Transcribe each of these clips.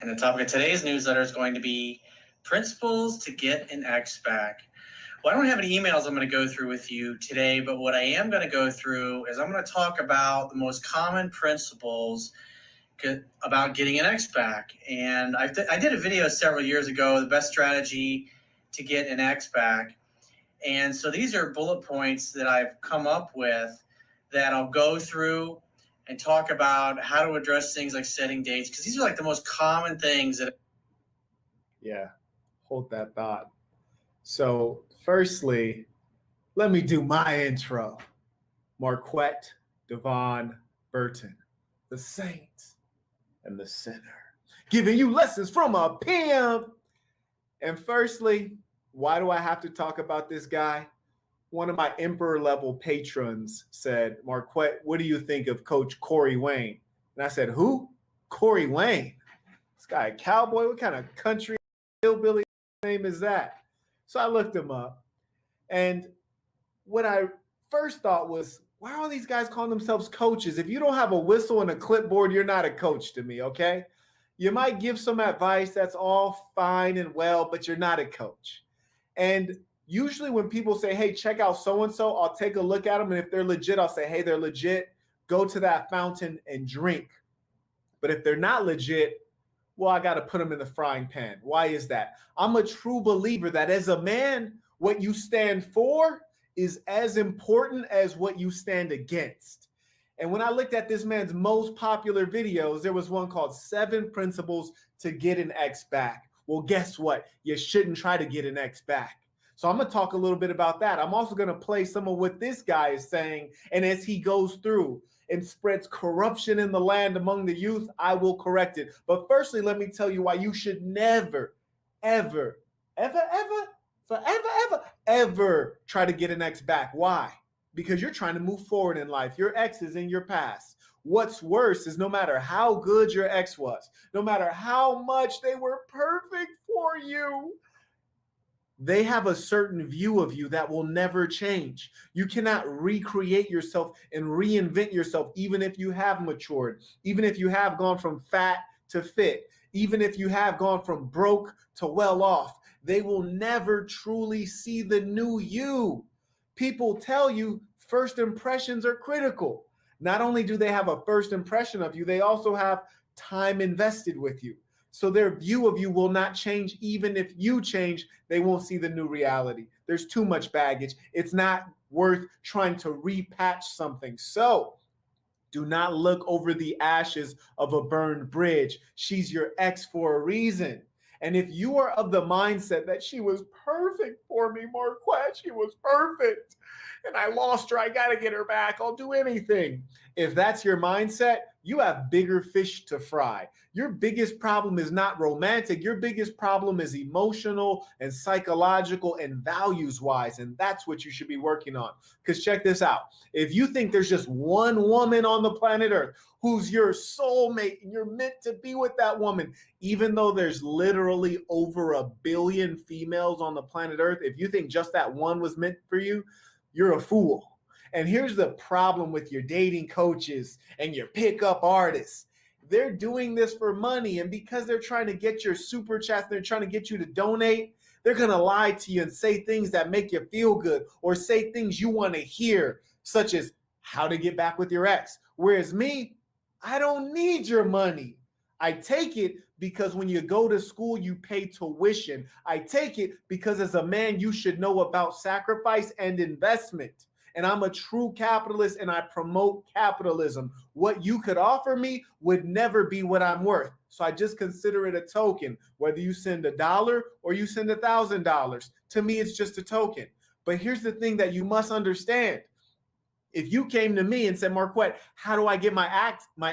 And the topic of today's newsletter is going to be principles to get an ex back. Well, I don't have any emails I'm going to go through with you today, but what I am going to go through is I'm going to talk about the most common principles about getting an ex back. And I did a video several years ago, the best strategy to get an ex back. And so these are bullet points that I've come up with that I'll go through and talk about how to address things like setting dates, because these are like the most common things that. Yeah, hold that thought. So firstly, let me do my intro. Marquett, Devon, Burton, the saint and the sinner, giving you lessons from a pimp. And firstly, why do I have to talk about this guy? One of my emperor level patrons said, Marquett, what do you think of Coach Corey Wayne? And I said, who? Corey Wayne. This guy a cowboy? What kind of country hillbilly name is that? So I looked him up. And what I first thought was, why are all these guys calling themselves coaches? If you don't have a whistle and a clipboard, you're not a coach to me, okay? You might give some advice, that's all fine and well, but you're not a coach. And usually when people say, hey, check out so-and-so, I'll take a look at them. And if they're legit, I'll say, hey, they're legit. Go to that fountain and drink. But if they're not legit, well, I got to put them in the frying pan. Why is that? I'm a true believer that as a man, what you stand for is as important as what you stand against. And when I looked at this man's most popular videos, there was one called 7 Principles to Get an Ex Back. Well, guess what? You shouldn't try to get an ex back. So I'm going to talk a little bit about that. I'm also going to play some of what this guy is saying. And as he goes through and spreads corruption in the land among the youth, I will correct it. But firstly, let me tell you why you should never, ever, ever, ever, forever, ever, ever try to get an ex back. Why? Because you're trying to move forward in life. Your ex is in your past. What's worse is no matter how good your ex was, no matter how much they were perfect for you, they have a certain view of you that will never change. You cannot recreate yourself and reinvent yourself, even if you have matured, even if you have gone from fat to fit, even if you have gone from broke to well off. They will never truly see the new you. People tell you first impressions are critical. Not only do they have a first impression of you, they also have time invested with you. So their view of you will not change. Even if you change, they won't see the new reality. There's too much baggage. It's not worth trying to repatch something. So do not look over the ashes of a burned bridge. She's your ex for a reason. And if you are of the mindset that she was perfect for me, Marquette, she was perfect, and I lost her, I got to get her back, I'll do anything. If that's your mindset, you have bigger fish to fry. Your biggest problem is not romantic. Your biggest problem is emotional and psychological and values-wise, and that's what you should be working on. Because check this out. If you think there's just one woman on the planet Earth who's your soulmate and you're meant to be with that woman, even though there's literally over 1 billion females on the planet Earth, if you think just that one was meant for you, you're a fool. And here's the problem with your dating coaches and your pickup artists. They're doing this for money, and because they're trying to get your super chats, they're trying to get you to donate, they're going to lie to you and say things that make you feel good or say things you want to hear, such as how to get back with your ex. Whereas me, I don't need your money. I take it because when you go to school, you pay tuition. I take it because as a man, you should know about sacrifice and investment. And I'm a true capitalist and I promote capitalism. What you could offer me would never be what I'm worth. So I just consider it a token, whether you send $1 or you send $1,000. To me, it's just a token. But here's the thing that you must understand. If you came to me and said, Marquette, how do I get my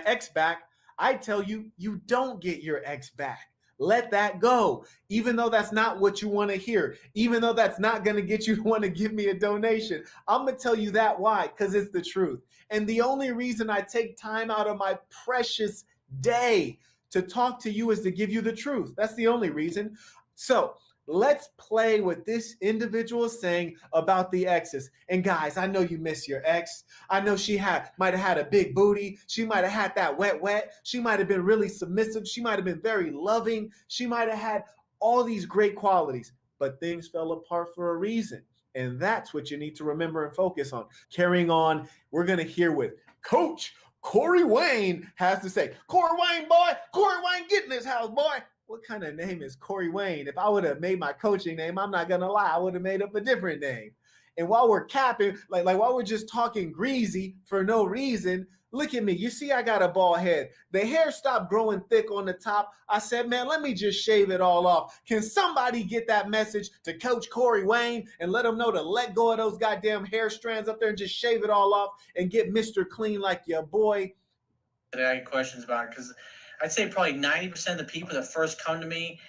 ex back? I tell you, you don't get your ex back. Let that go. Even though that's not what you want to hear, even though that's not going to get you to want to give me a donation, I'm going to tell you that why, because it's the truth. And the only reason I take time out of my precious day to talk to you is to give you the truth. That's the only reason. So Let's play what this individual is saying about the exes. And guys, I know you miss your ex. I know she might have had a big booty. She might have had that wet. She might have been really submissive. She might have been very loving. She might have had all these great qualities, but things fell apart for a reason. And that's what you need to remember and focus on. Carrying on, we're going to hear what Coach Corey Wayne has to say. Corey Wayne, boy. Corey Wayne, get in this house, boy. What kind of name is Corey Wayne? If I would have made my coaching name, I'm not going to lie, I would have made up a different name. And while we're capping, like while we're just talking greasy for no reason, look at me. You see, I got a bald head. The hair stopped growing thick on the top. I said, man, let me just shave it all off. Can somebody get that message to Coach Corey Wayne and let him know to let go of those goddamn hair strands up there and just shave it all off and get Mr. Clean like your boy? I get questions about it because I'd say probably 90% of the people that first come to me,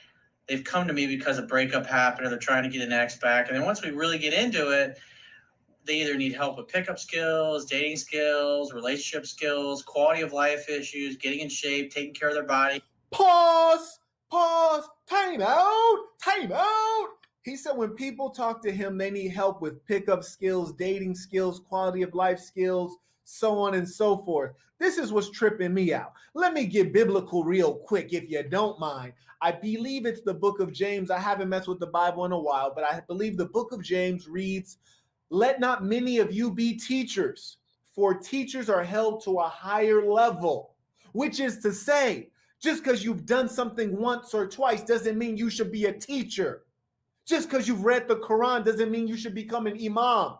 they've come to me because a breakup happened or they're trying to get an ex back. And then once we really get into it, they either need help with pickup skills, dating skills, relationship skills, quality of life issues, getting in shape, taking care of their body. Pause, time out. He said when people talk to him, they need help with pickup skills, dating skills, quality of life skills, so on and so forth. This is what's tripping me out. Let me get biblical real quick, if you don't mind. I believe it's the book of James. I haven't messed with the Bible in a while, but I believe the book of James reads, let not many of you be teachers, for teachers are held to a higher level, which is to say, just because you've done something once or twice doesn't mean you should be a teacher. Just because you've read the Quran doesn't mean you should become an imam.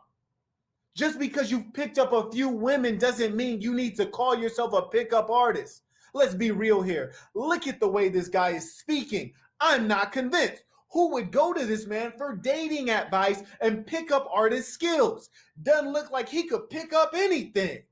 Just because you've picked up a few women doesn't mean you need to call yourself a pickup artist. Let's be real here. Look at the way this guy is speaking. I'm not convinced. Who would go to this man for dating advice and pickup artist skills? Doesn't look like he could pick up anything.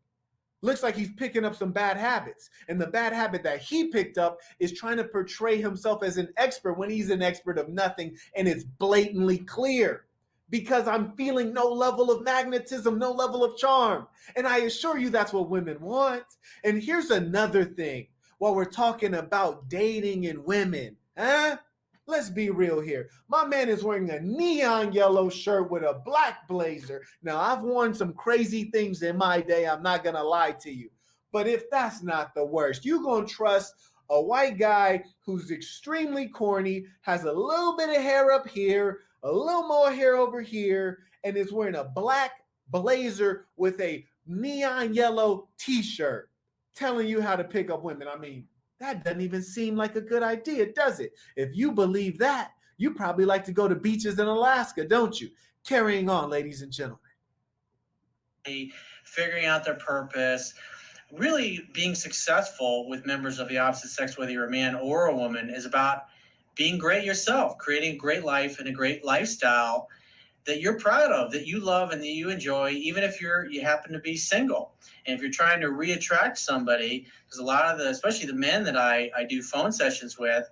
Looks like he's picking up some bad habits. And the bad habit that he picked up is trying to portray himself as an expert when he's an expert of nothing, and it's blatantly clear. Because I'm feeling no level of magnetism, no level of charm. And I assure you that's what women want. And here's another thing. While we're talking about dating and women, let's be real here. My man is wearing a neon yellow shirt with a black blazer. Now, I've worn some crazy things in my day. I'm not going to lie to you. But if that's not the worst, you're going to trust a white guy who's extremely corny, has a little bit of hair up here, a little more hair over here, and is wearing a black blazer with a neon yellow t-shirt telling you how to pick up women. I mean, that doesn't even seem like a good idea, does it? If you believe that, you probably like to go to beaches in Alaska, don't you? Carrying on, ladies and gentlemen. Figuring out their purpose, really being successful with members of the opposite sex, whether you're a man or a woman, is about being great yourself, creating a great life and a great lifestyle that you're proud of, that you love and that you enjoy, even if you happen to be single. And if you're trying to re-attract somebody, because a lot of especially the men that I do phone sessions with.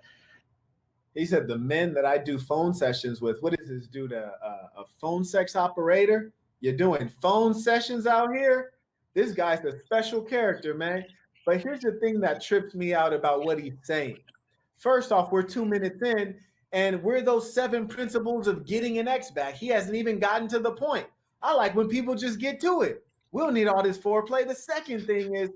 He said the men that I do phone sessions with, what is this dude, a phone sex operator? You're doing phone sessions out here? This guy's a special character, man. But here's the thing that trips me out about what he's saying. First off, we're 2 minutes in, and we're those 7 principles of getting an ex back. He hasn't even gotten to the point. I like when people just get to it. We don't need all this foreplay. The second thing is,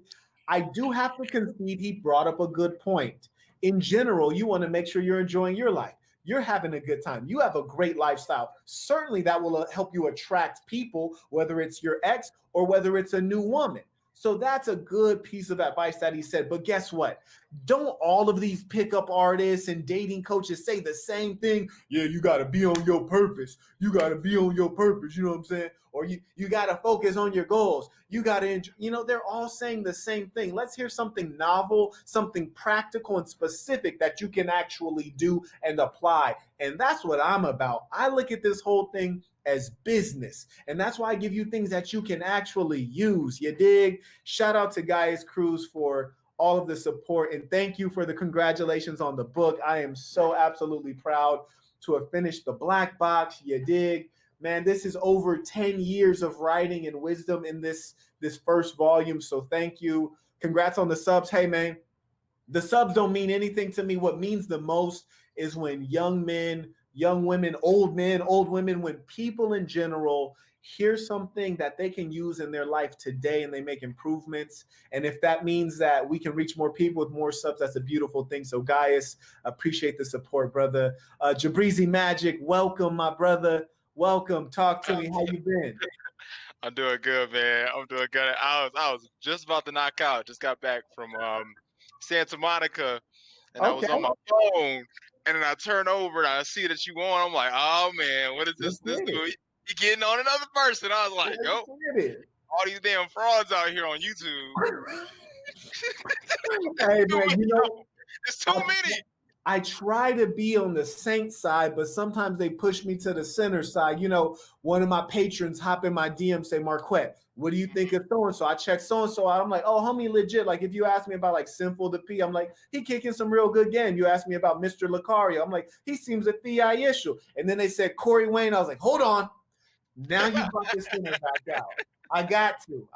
I do have to concede he brought up a good point. In general, you want to make sure you're enjoying your life. You're having a good time. You have a great lifestyle. Certainly that will help you attract people, whether it's your ex or whether it's a new woman. So that's a good piece of advice that he said. But guess what? Don't all of these pickup artists and dating coaches say the same thing? Yeah, you got to be on your purpose. You got to be on your purpose. You know what I'm saying? Or you got to focus on your goals. You got to, they're all saying the same thing. Let's hear something novel, something practical and specific that you can actually do and apply. And that's what I'm about. I look at this whole thing as business. And that's why I give you things that you can actually use. You dig? Shout out to Gaius Cruz for all of the support. And thank you for the congratulations on the book. I am so absolutely proud to have finished the Black Box. You dig? Man, this is over 10 years of writing and wisdom in this first volume. So thank you. Congrats on the subs. Hey, man, the subs don't mean anything to me. What means the most is when young men young women, old men, old women, when people in general hear something that they can use in their life today and they make improvements. And if that means that we can reach more people with more subs, that's a beautiful thing. So Gaius, appreciate the support, brother. Jabrizi Magic, welcome, my brother. Welcome. Talk to me. How you been? I'm doing good, man. I'm doing good. I was just about to knock out. Just got back from Santa Monica, and I Okay. was on my phone, and then I turn over and I see that you on. I'm like, oh man, what is Let's this get it. dude? He getting on another person. I was like, yo, Let's get it. all these damn frauds out here on YouTube. Hey, Too man, many. you know, It's too many. I try to be on the Saint side, but sometimes they push me to the center side. You know, one of my patrons hop in my DM, say, Marquett, what do you think of so-and-so? I check so-and-so out. I'm like, oh, homie, legit. Like, if you ask me about, like, Sinful the P, I'm like, he kicking some real good game. You ask me about Mr. Lucario. I'm like, he seems a Thea issue. And then they said Corey Wayne. I was like, hold on. Now you brought this center back out. I got to.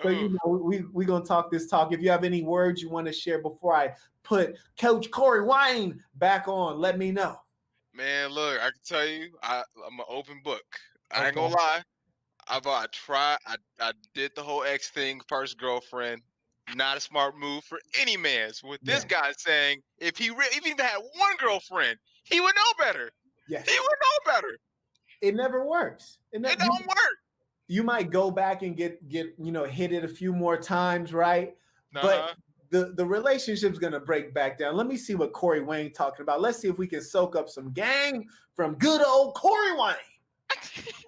So, you know, we going to talk this talk. If you have any words you want to share before I put Coach Corey Wayne back on, let me know. Man, look, I can tell you, I'm an open book. I ain't gonna lie. I did the whole ex thing, first girlfriend. Not a smart move for any man. So with this guy saying, if he even had one girlfriend, he would know better. Yes. He would know better. It never works. It don't work. You might go back and get hit it a few more times, right? But the relationship's gonna break back down. Let me see what Corey Wayne talking about. Let's see if we can soak up some game from good old Corey Wayne.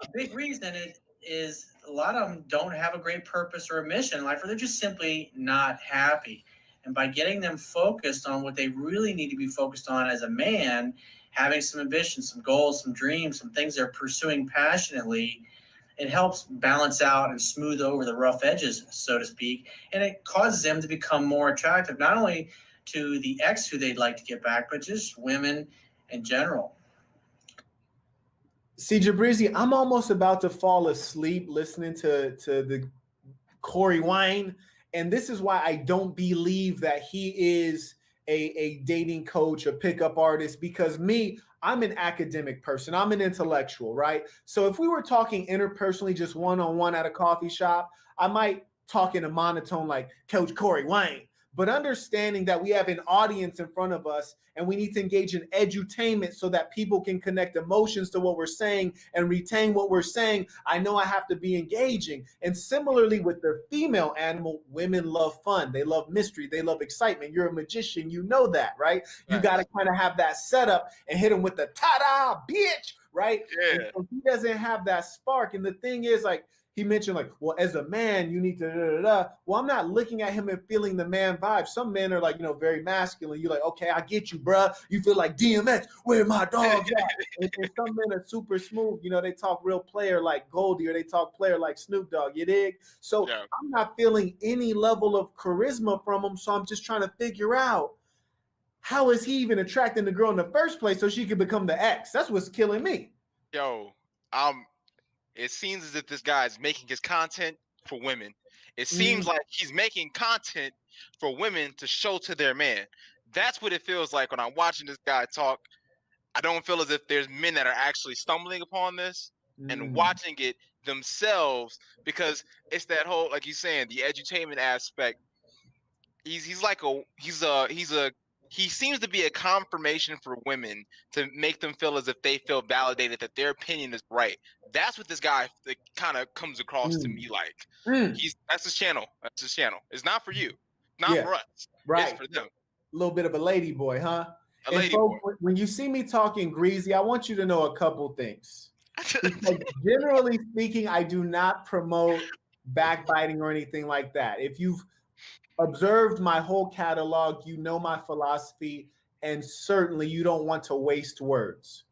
A big reason it is a lot of them don't have a great purpose or a mission in life, or they're just simply not happy. And by getting them focused on what they really need to be focused on as a man, having some ambition, some goals, some dreams, some things they're pursuing passionately, it helps balance out and smooth over the rough edges, so to speak. And it causes them to become more attractive, not only to the ex who they'd like to get back, but just women in general. See, Jabrizi, I'm almost about to fall asleep listening to the Corey Wayne. And this is why I don't believe that he is a dating coach, a pickup artist, because I'm an academic person. I'm an intellectual, right? So if we were talking interpersonally, just one-on-one at a coffee shop, I might talk in a monotone like Coach Corey Wayne. But understanding that we have an audience in front of us and we need to engage in edutainment so that people can connect emotions to what we're saying and retain what we're saying, I know I have to be engaging. And similarly with the female animal, women love fun. They love mystery. They love excitement. You're a magician. You know that, right? You got to kind of have that setup and hit them with the ta-da, bitch, right? Yeah. So he doesn't have that spark. And the thing is, like, he mentioned, like, well, as a man, you need to da-da-da-da. Well, I'm not looking at him and feeling the man vibe. Some men are like, very masculine. You're like, okay, I get you, bruh. You feel like DMX, where my dog at? and some men are super smooth. They talk real player like Goldie, or they talk player like Snoop Dogg. You dig? So I'm not feeling any level of charisma from him. So I'm just trying to figure out, how is he even attracting the girl in the first place so she could become the ex? That's what's killing me. It seems as if this guy is making his content for women. It seems like he's making content for women to show to their man. That's what it feels like when I'm watching this guy talk. I don't feel as if there's men that are actually stumbling upon this and watching it themselves, because it's that whole, like you're saying, the edutainment aspect. He seems to be a confirmation for women to make them feel as if they feel validated, that their opinion is right. That's what this guy kind of comes across to me like. That's his channel. That's his channel. It's not for you. It's not for us. Right. It's for them. A little bit of a lady boy, huh? A lady boy. When you see me talking greasy, I want you to know a couple things. Because generally speaking, I do not promote backbiting or anything like that. If you've observed my whole catalog, you know my philosophy, and certainly you don't want to waste words.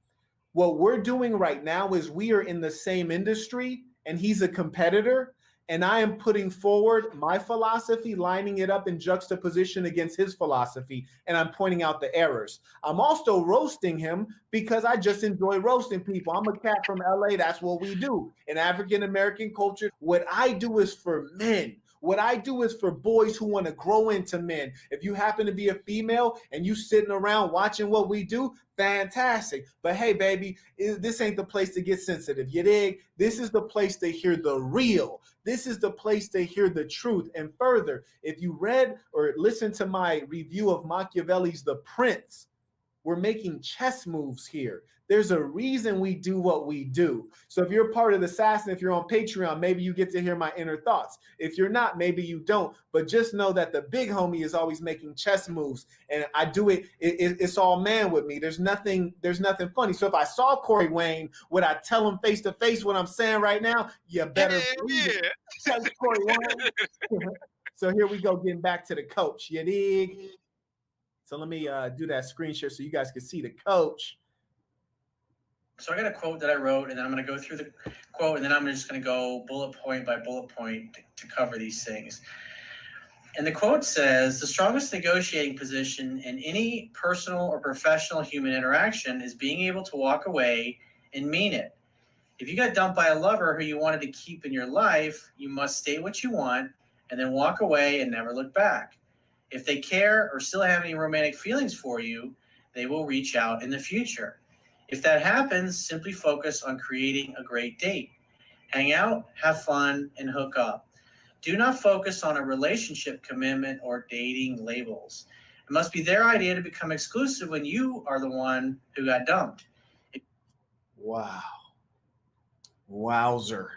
What we're doing right now is we are in the same industry, and he's a competitor, and I am putting forward my philosophy, lining it up in juxtaposition against his philosophy, and I'm pointing out the errors. I'm also roasting him because I just enjoy roasting people. I'm a cat from LA. That's what we do. In African American culture, what I do is for men. What I do is for boys who want to grow into men. If you happen to be a female and you sitting around watching what we do, fantastic. But hey, baby, this ain't the place to get sensitive. You dig? This is the place to hear the real. This is the place to hear the truth. And further, if you read or listened to my review of Machiavelli's The Prince, we're making chess moves here. There's a reason we do what we do. So if you're part of the Assassin, if you're on Patreon, maybe you get to hear my inner thoughts. If you're not, maybe you don't. But just know that the big homie is always making chess moves, and I do it. It's all man with me. There's nothing funny. So if I saw Corey Wayne, would I tell him face to face what I'm saying right now? You better believe it. Tell Corey Wayne. So here we go, getting back to the coach. You dig? So let me do that screen share so you guys can see the coach. So I got a quote that I wrote, and then I'm going to go through the quote, and then I'm just going to go bullet point by bullet point to cover these things. And the quote says, the strongest negotiating position in any personal or professional human interaction is being able to walk away and mean it. If you got dumped by a lover who you wanted to keep in your life, you must state what you want and then walk away and never look back. If they care or still have any romantic feelings for you, they will reach out in the future. If that happens, simply focus on creating a great date. Hang out, have fun, and hook up. Do not focus on a relationship commitment or dating labels. It must be their idea to become exclusive when you are the one who got dumped. Wow. Wowzer.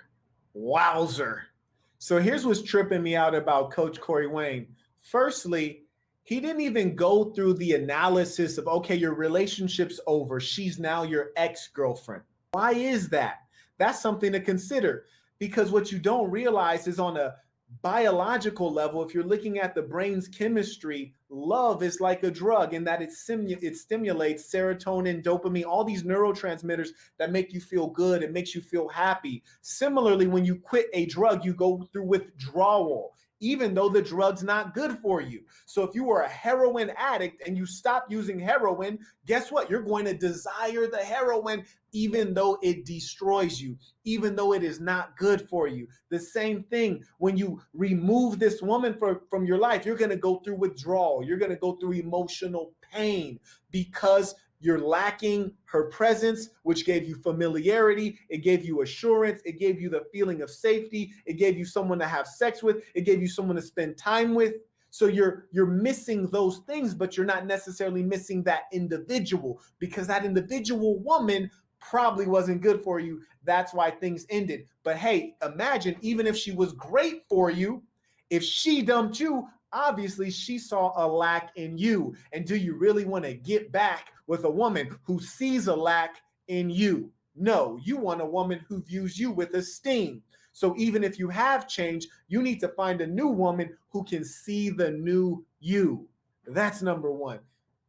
So here's what's tripping me out about Coach Corey Wayne. Firstly, he didn't even go through the analysis of, okay, your relationship's over. She's now your ex-girlfriend. Why is that? That's something to consider, because what you don't realize is on a biological level, if you're looking at the brain's chemistry, love is like a drug in that it stimulates serotonin, dopamine, all these neurotransmitters that make you feel good. It makes you feel happy. Similarly, when you quit a drug, you go through withdrawal, even though the drug's not good for you. So if you were a heroin addict and you stop using heroin, guess what? You're going to desire the heroin even though it destroys you, even though it is not good for you. The same thing, when you remove this woman from your life, you're going to go through withdrawal. You're going to go through emotional pain because you're lacking her presence, which gave you familiarity. It gave you assurance. It gave you the feeling of safety. It gave you someone to have sex with. It gave you someone to spend time with. So you're missing those things, but you're not necessarily missing that individual, because that individual woman probably wasn't good for you. That's why things ended. But hey, imagine, even if she was great for you, if she dumped you, obviously she saw a lack in you. And do you really want to get back with a woman who sees a lack in you? No, you want a woman who views you with esteem. So even if you have changed, you need to find a new woman who can see the new you. That's number one.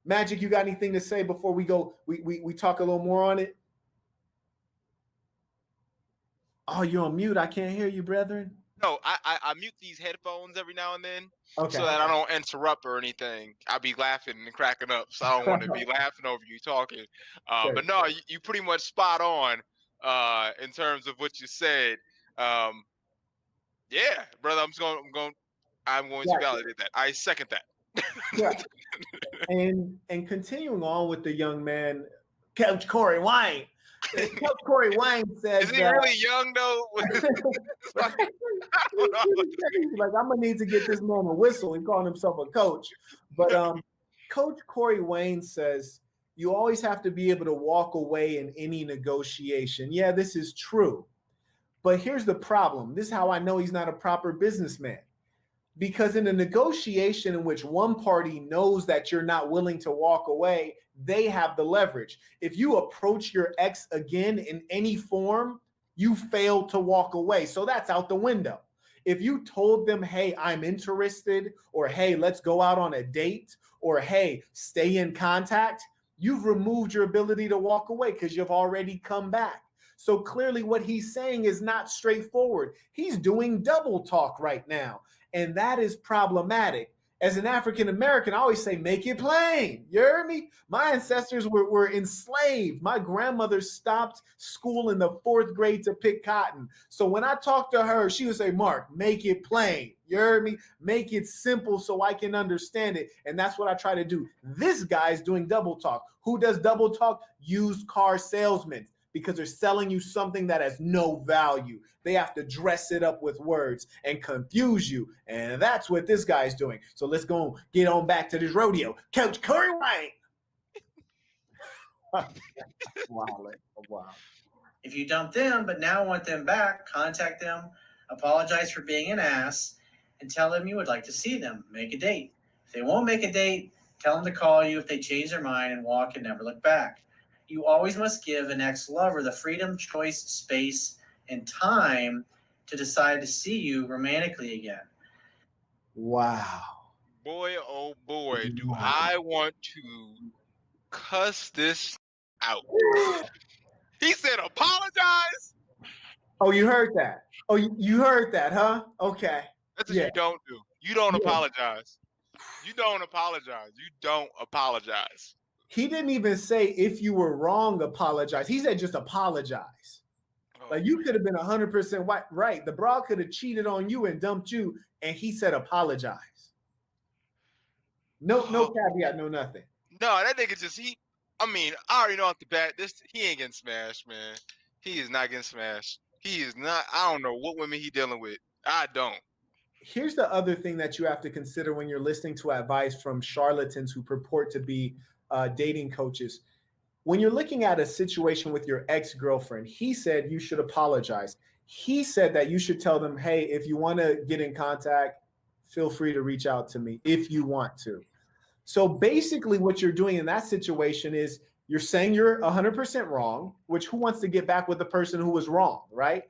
Magic, you got anything to say before we go? We talk a little more on it? Oh, you're on mute. I can't hear you, brethren. No, I mute these headphones every now and then, Okay. so that I don't interrupt or anything. I'll be laughing and cracking up, so I don't want to be laughing over you talking. Sure. But no, you pretty much spot on in terms of what you said. Yeah, brother, I'm going to validate that. I second that. Yeah. And continuing on with the young man, Coach Corey Wayne. Coach Corey Wayne says, is he really young though? like, I'm gonna need to get this man a whistle. He calling himself a coach. But Coach Corey Wayne says you always have to be able to walk away in any negotiation. Yeah, this is true. But here's the problem. This is how I know he's not a proper businessman. Because in a negotiation in which one party knows that you're not willing to walk away, they have the leverage. If you approach your ex again in any form, you fail to walk away. So that's out the window. If you told them, hey, I'm interested, or hey, let's go out on a date, or hey, stay in contact, you've removed your ability to walk away because you've already come back. So clearly what he's saying is not straightforward. He's doing double talk right now. And that is problematic. As an African American, I always say, make it plain. You heard me? My ancestors were enslaved. My grandmother stopped school in the 4th grade to pick cotton. So when I talk to her, she would say, Mark, make it plain. You heard me? Make it simple so I can understand it. And that's what I try to do. This guy's doing double talk. Who does double talk? Used car salesmen, because they're selling you something that has no value. They have to dress it up with words and confuse you. And that's what this guy's doing. So let's go get on back to this rodeo. Coach Corey White. Wow. If you dump them but now want them back, contact them, apologize for being an ass, and tell them you would like to see them. Make a date. If they won't make a date, tell them to call you if they change their mind and walk and never look back. You always must give an ex-lover the freedom, choice, space, and time to decide to see you romantically again. Wow. Boy, oh boy, do I want to cuss this out. He said apologize. Oh, you heard that? Oh, you heard that, huh? Okay. That's what you don't do. You don't apologize. You don't apologize. You don't apologize. He didn't even say if you were wrong, apologize. He said just apologize. Like you could have been 100% right. The broad could have cheated on you and dumped you, and he said apologize. No caveat, no nothing. No, that nigga just I already know off the bat, he ain't getting smashed, man. He is not getting smashed. He is not. I don't know what women he dealing with. I don't. Here's the other thing that you have to consider when you're listening to advice from charlatans who purport to be dating coaches. When you're looking at a situation with your ex-girlfriend, he said you should apologize. He said that you should tell them, hey, if you want to get in contact, feel free to reach out to me if you want to. So basically what you're doing in that situation is you're saying you're 100% wrong, which who wants to get back with the person who was wrong, right?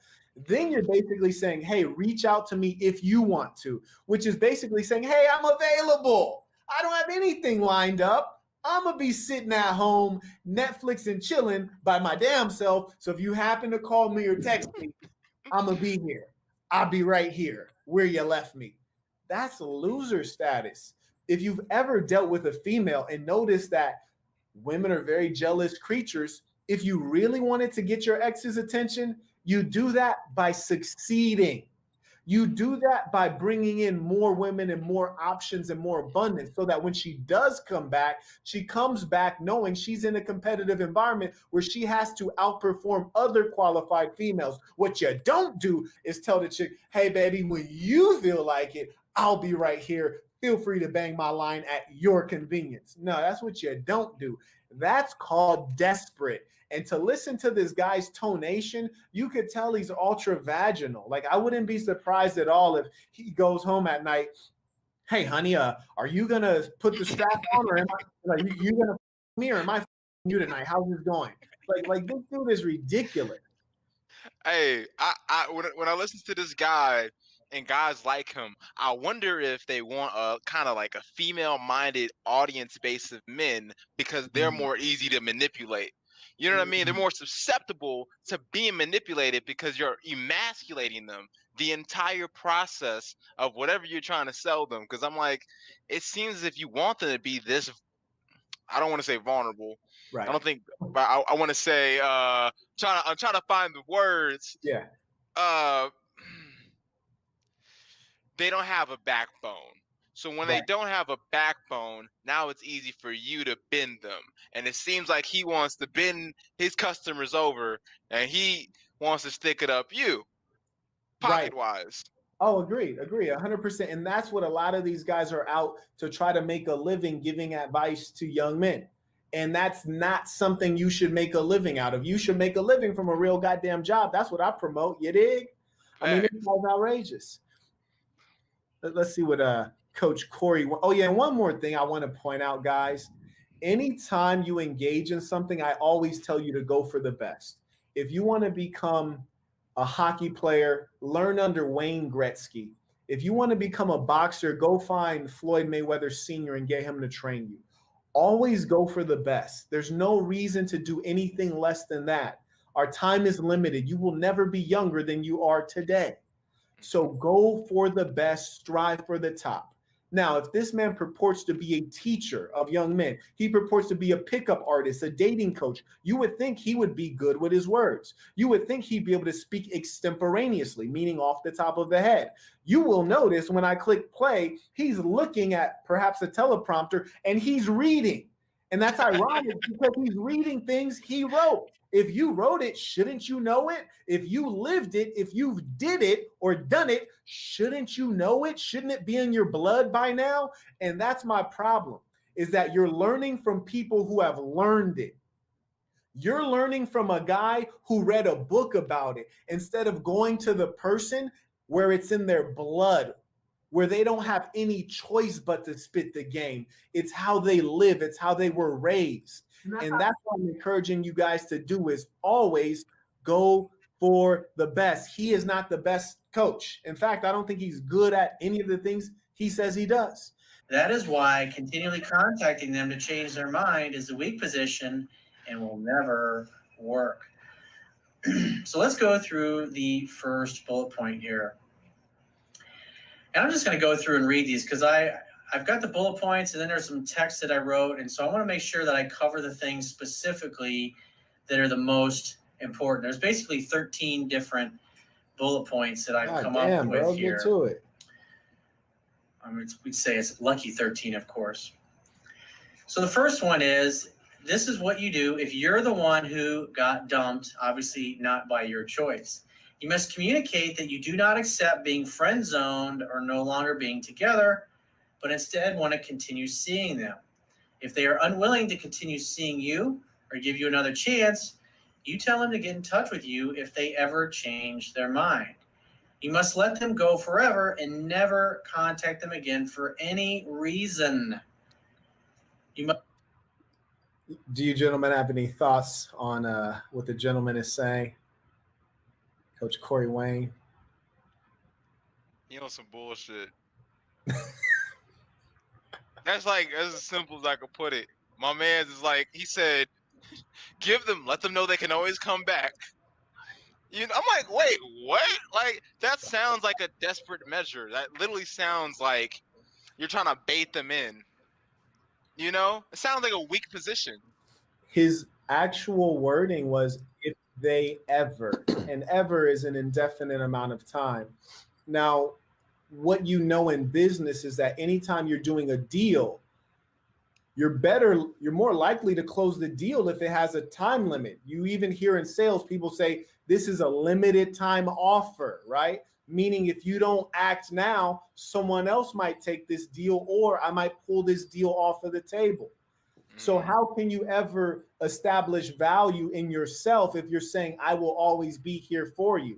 Then you're basically saying, hey, reach out to me if you want to, which is basically saying, hey, I'm available. I don't have anything lined up. I'm going to be sitting at home, Netflix and chilling by my damn self. So if you happen to call me or text me, I'm going to be here. I'll be right here where you left me. That's loser status. If you've ever dealt with a female and noticed that women are very jealous creatures, if you really wanted to get your ex's attention, you do that by succeeding. You do that by bringing in more women and more options and more abundance so that when she does come back, she comes back knowing she's in a competitive environment where she has to outperform other qualified females. What you don't do is tell the chick, hey, baby, when you feel like it, I'll be right here. Feel free to bang my line at your convenience. No, that's what you don't do. That's called desperate. And to listen to this guy's tonation, you could tell he's ultra vaginal. Like, I wouldn't be surprised at all if he goes home at night. Hey, honey, are you going to put the strap on, or am I, like, you going to me, or am I you tonight? How's this going? Like this dude is ridiculous. Hey, when I listen to this guy and guys like him, I wonder if they want a kind of like a female-minded audience base of men because they're more easy to manipulate. You know what I mean? They're more susceptible to being manipulated because you're emasculating them the entire process of whatever you're trying to sell them. Because I'm like, it seems as if you want them to be this, I don't want to say vulnerable. Right. I don't think, but I want to say, I'm trying to find the words. Yeah. They don't have a backbone. So when they don't have a backbone, now it's easy for you to bend them. And it seems like he wants to bend his customers over, and he wants to stick it up you, pocket-wise. Oh, agreed, 100%. And that's what a lot of these guys are out to try to make a living, giving advice to young men. And that's not something you should make a living out of. You should make a living from a real goddamn job. That's what I promote. You dig? I mean, it's outrageous. Let's see what Coach Corey. Oh, yeah. And one more thing I want to point out, guys. Anytime you engage in something, I always tell you to go for the best. If you want to become a hockey player, learn under Wayne Gretzky. If you want to become a boxer, go find Floyd Mayweather Sr. and get him to train you. Always go for the best. There's no reason to do anything less than that. Our time is limited. You will never be younger than you are today. So go for the best, strive for the top. Now, if this man purports to be a teacher of young men, he purports to be a pickup artist, a dating coach, you would think he would be good with his words. You would think he'd be able to speak extemporaneously, meaning off the top of the head. You will notice when I click play, he's looking at perhaps a teleprompter and he's reading. And that's ironic because he's reading things he wrote. If you wrote it, shouldn't you know it? If you lived it, if you did it or done it, shouldn't you know it? Shouldn't it be in your blood by now? And that's my problem, is that you're learning from people who have learned it. You're learning from a guy who read a book about it instead of going to the person where it's in their blood, where they don't have any choice but to spit the game. It's how they live. It's how they were raised. And that's what I'm encouraging you guys to do, is always go for the best. He is not the best coach. In fact, I don't think he's good at any of the things he says he does. That is why continually contacting them to change their mind is the weak position and will never work. So let's go through the first bullet point here. And I'm just going to go through and read these because I've got the bullet points and then there's some text that I wrote. And so I want to make sure that I cover the things specifically that are the most important. There's basically 13 different bullet points that I've come up with here. Get to it. I mean, we'd say it's lucky 13, of course. So the first one is, this is what you do if you're the one who got dumped, obviously not by your choice. You must communicate that you do not accept being friend zoned or no longer being together, but instead want to continue seeing them. If they are unwilling to continue seeing you or give you another chance, you tell them to get in touch with you if they ever change their mind. You must let them go forever and never contact them again for any reason. You must. Do you gentlemen have any thoughts on what the gentleman is saying? Coach Corey Wayne? You know, some bullshit. That's like, as simple as I could put it. My man's is like, he said, let them know they can always come back. You know, I'm like, wait, what? Like, that sounds like a desperate measure. That literally sounds like you're trying to bait them in. You know, it sounds like a weak position. His actual wording was, if they ever, and ever is an indefinite amount of time. Now, what you know in business is that anytime you're doing a deal, you're more likely to close the deal if it has a time limit. You even hear in sales, people say, this is a limited time offer, right? Meaning if you don't act now, someone else might take this deal, or I might pull this deal off of the table. So how can you ever establish value in yourself if you're saying, I will always be here for you?